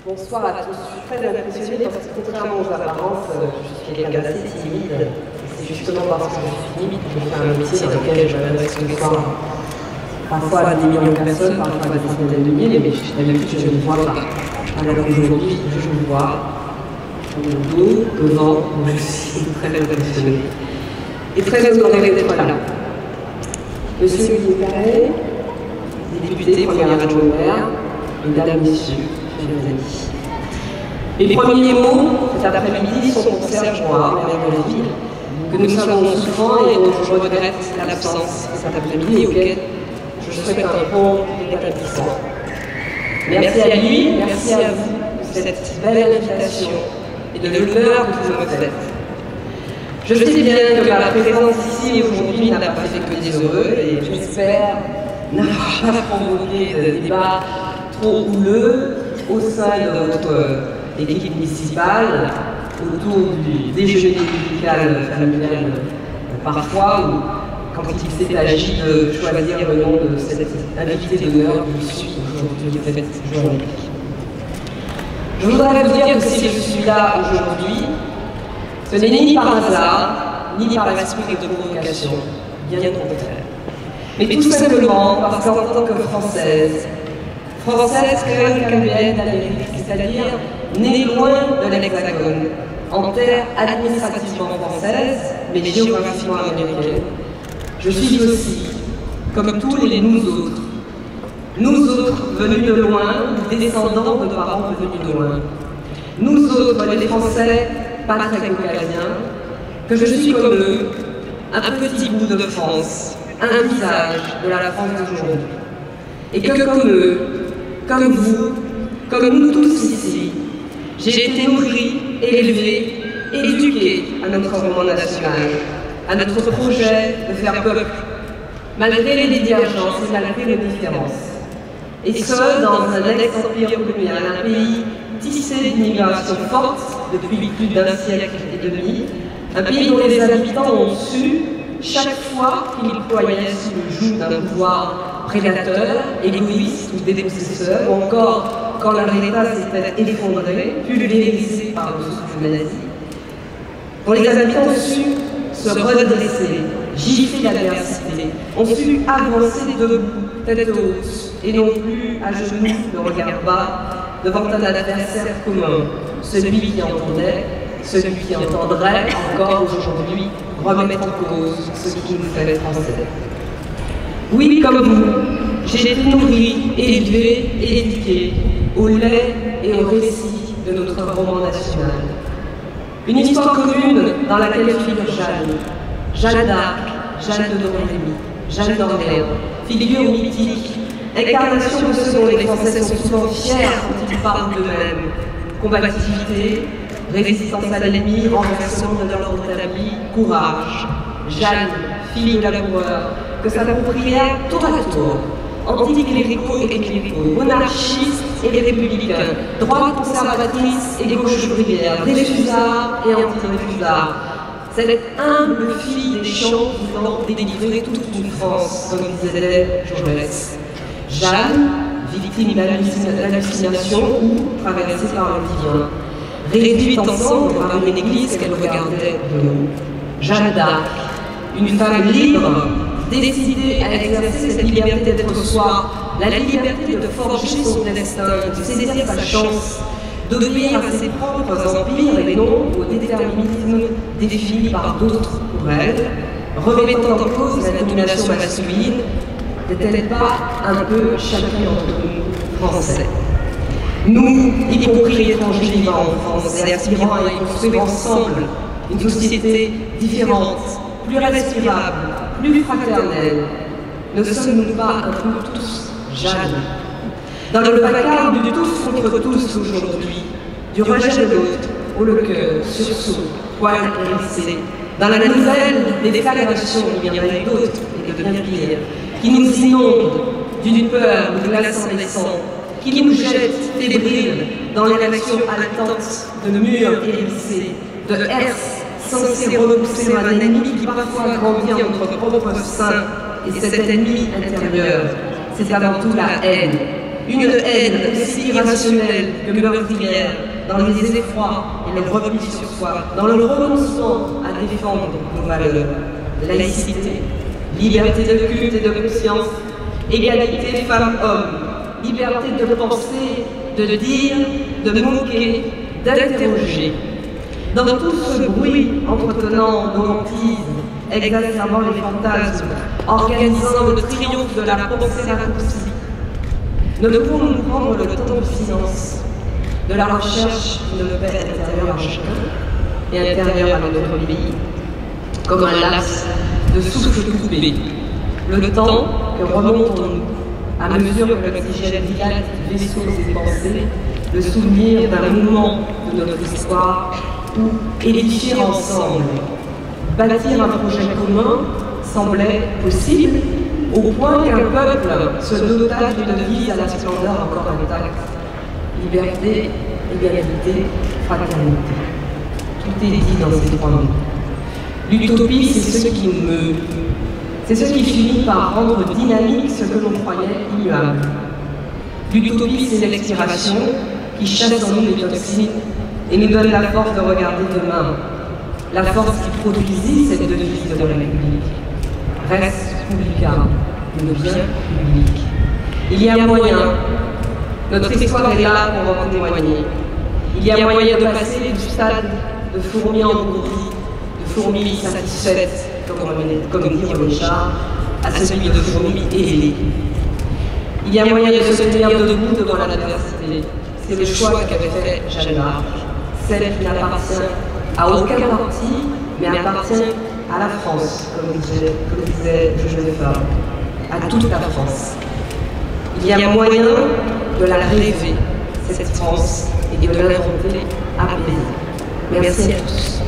Bonsoir à tous. Je suis très impressionnée parce que contrairement aux apparences, je suis quelqu'un d'assez timide. C'est justement parce que je suis timide que je fais un métier dans lequel je m'adresse le soir parfois à des millions de personnes, parfois à des centaines de milliers, mais d'habitude je ne vois pas. Alors aujourd'hui, je me vois dans le dos, devant, donc je suis très impressionnée. Et très honorée d'être là. Monsieur Olivier Perret, député, premier adjoint au maire, mesdames, messieurs, chers amis. Les premiers mots cet après-midi sont pour Serge Noir, maire de la ville, que nous savons souvent et dont je regrette l'absence cet après-midi, auquel je souhaite un prompt rétablissement. Merci à lui, merci à vous de cette belle invitation et de l'honneur que vous me faites. Je sais bien que ma présence ici aujourd'hui n'a pas fait que des heureux et j'espère n'avoir pas provoqué de débats trop houleux au sein de votre équipe municipale autour du déjeuner musical familial parfois ou quand il s'est agi de choisir le nom de cette invitée d'honneur qui suit aujourd'hui cette journée. Je voudrais vous dire que si je suis là aujourd'hui, ce n'est ni par hasard, ni par esprit de provocation, bien au contraire. Mais tout simplement parce qu'en tant que Française créole-caribéenne d'Amérique, c'est-à-dire née loin de l'Hexagone, en terre administrativement française, mais géographiquement américaine, je suis aussi, comme tous les nous autres venus de loin, descendants de parents venus de loin, nous autres, les Français, pas très caucasiens, que je suis comme eux, un petit bout de France, un visage de la France d'aujourd'hui. Et que comme eux, comme vous, comme nous tous ici, j'ai été nourri, élevé, éduqué à notre roman national, à notre projet de faire peuple, malgré les divergences et malgré les différences. Et ce, dans un ex-empire colonial, un pays tissé d'immigration forte depuis plus d'un siècle et demi, un pays dont les habitants ont su, chaque fois qu'ils ployaient sous le joug d'un pouvoir prédateur, égoïste ou dépossesseur, ou encore quand leur État s'était effondré, pulvérisé par le souffle nazi, dont les habitants ont su se redresser, gifler l'adversité, ont su avancer debout, tête haute, et non plus à genoux, le regard bas, devant un adversaire commun, celui qui entendait, celui qui entendrait encore aujourd'hui remettre en cause ce qui nous fait français. Oui, comme vous, j'ai été nourri, élevé et éduqué au lait et au récit de notre roman national. Une histoire commune dans laquelle figure Jeanne d'Arc, Jeanne de Domremy, Jeanne d'Orléans, figure mythique, incarnation de ce dont les Français sont souvent fiers quand ils parlent d'eux-mêmes. Combativité, résistance à l'ennemi, renversement de l'ordre établi, courage. Jeanne, fille de laboureur, que s'approprièrent tour à tour, anticléricaux et cléricaux, monarchistes et républicains, droite conservatrice et gauche ouvrière, réfusards et anti-réfusards. Cette humble fille des champs voulant délivrer toute une France, comme disait Jaurès. Jeanne, victime d'hallucination ou traversée par le divin, réduite ensemble par une église qu'elle regardait de haut. Jeanne d'Arc, une femme libre, décidée à exercer cette liberté d'être soi, la liberté de forger son destin, de saisir sa chance, d'obéir à ses propres empires et non au déterminisme défini par d'autres pour elle, remettant en cause la domination masculine, n'est-elle pas un peu chacun d'entre nous français? Nous, y compris étrangers vivants en France et aspirant à y construire ensemble une société différente, plus respirable, plus fraternelle, ne sommes-nous pas un peu tous Jeanne? Dans le vacarme du tous contre tous aujourd'hui, du rejet de l'autre, au le cœur, sursaut, poil hérissé, dans la nouvelle des déflagrations, il y en a eu d'autres et de bien pire, qui nous inondent d'une peur glaçant les sangs, qui nous jette fébriles dans l'érection haletante de murs hérissés, de herses censés repousser un ennemi qui parfois grandit en notre propre sein, et cet ennemi intérieur, c'est avant tout la haine. une haine aussi irrationnelle que meurtrière, dans les effrois et le repli sur soi, dans le renoncement à défendre nos valeurs, laïcité, liberté de culte et de conscience, égalité femmes-hommes, liberté de penser, de dire, de moquer, d'interroger. Dans tout ce bruit entretenant nos hantises, exacerbant les fantasmes, organisant le triomphe de la pensée raccourcie, ne pouvons-nous prendre le temps du silence, de la recherche d'une paix intérieure à chacun et intérieure à notre pays, comme un laps de souffle coupé, le temps que remontons-nous à mesure que l'oxygène dilate vaisseaux et pensées, le souvenir d'un moment de notre histoire où édifier ensemble, bâtir un projet commun semblait possible au point qu'un peuple se dota d'une vie à la splendeur encore intacte. Liberté, égalité, fraternité. Tout est dit dans ces trois mots. L'utopie, c'est ce qui nous meut. C'est ce qui finit par rendre dynamique ce que l'on croyait immuable. L'utopie, c'est l'expiration qui chasse en nous les toxines et nous donne la force de regarder demain. La force qui produisit cette devise de la République. Res publica, le bien public. Il y a moyen, notre histoire est là pour en témoigner. Il y a moyen de passer du stade de fourmi engourdie, de fourmi satisfaite, comme dit René Char, à celui de fourmi ailée. Il y a moyen de se tenir debout devant l'adversité. C'est le choix qu'avait fait Jeanne d'Arc, celle qui n'appartient à aucun parti, mais appartient à la France, comme disait Joseph, à toute la France. Il y a moyen de la rêver, cette France, et de l'inventer apaisée. Merci à tous.